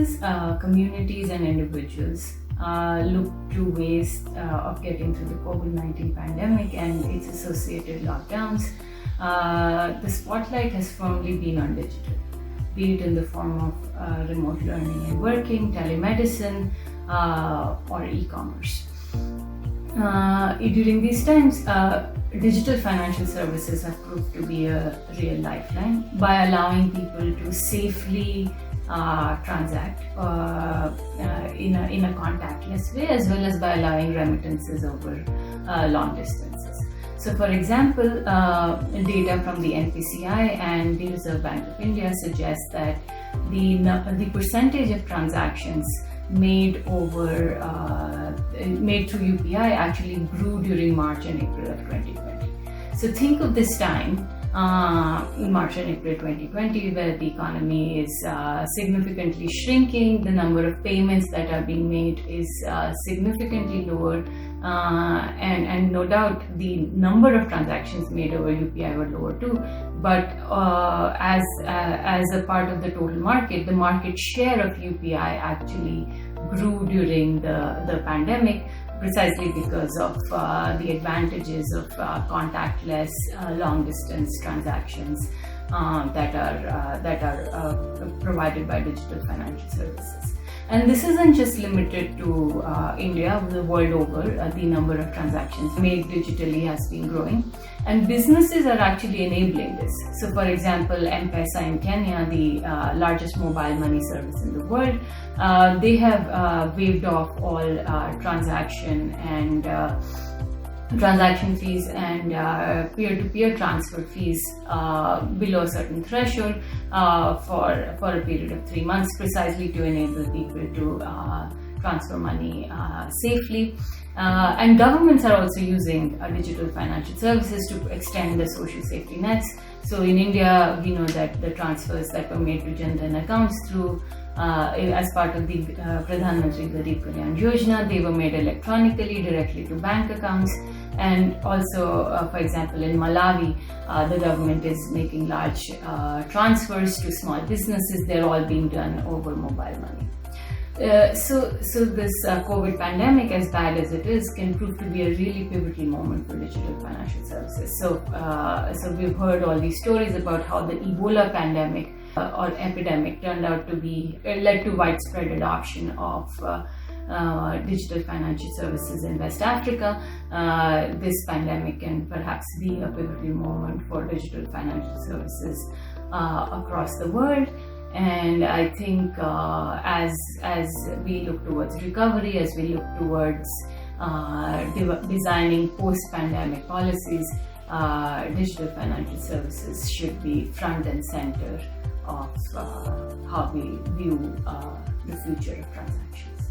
businesses, communities and individuals look to ways of getting through the COVID-19 pandemic and its associated lockdowns, the spotlight has firmly been on digital, be it in the form of remote learning and working, telemedicine, or e-commerce. During these times, digital financial services have proved to be a real lifeline by allowing people to safely transact in a contactless way, as well as by allowing remittances over long distances. So, for example, data from the NPCI and the Reserve Bank of India suggests that the percentage of transactions made through UPI actually grew during March and April of 2020. So think of this time in March and April 2020, where the economy is significantly shrinking, the number of payments that are being made is significantly lower, and no doubt the number of transactions made over UPI were lower too. But as a part of the total market, the market share of UPI actually grew during the pandemic, precisely because of the advantages of contactless long-distance transactions that are provided by digital financial services. And this isn't just limited to India. The world over, the number of transactions made digitally has been growing, and businesses are actually enabling this. So, for example, M-Pesa in Kenya, the largest mobile money service in the world, they have waived off all transaction fees and peer-to-peer transfer fees below a certain threshold for a period of 3 months, precisely to enable people to transfer money safely. And governments are also using digital financial services to extend the social safety nets. So in India, we know that the transfers that were made to Jan Dhan accounts through as part of the Pradhan Mantri Garib Kalyan Yojana, they were made electronically directly to bank accounts. And also, for example, in Malawi, the government is making large transfers to small businesses. They're all being done over mobile money. So this COVID pandemic, as bad as it is, can prove to be a really pivotal moment for digital financial services. So we've heard all these stories about how the Ebola pandemic or epidemic turned out to be led to widespread adoption of digital financial services in West Africa. This pandemic can perhaps be a pivotal moment for digital financial services across the world. And I think as we look towards recovery, as we look towards designing post-pandemic policies, digital financial services should be front and center of how we view the future of transactions.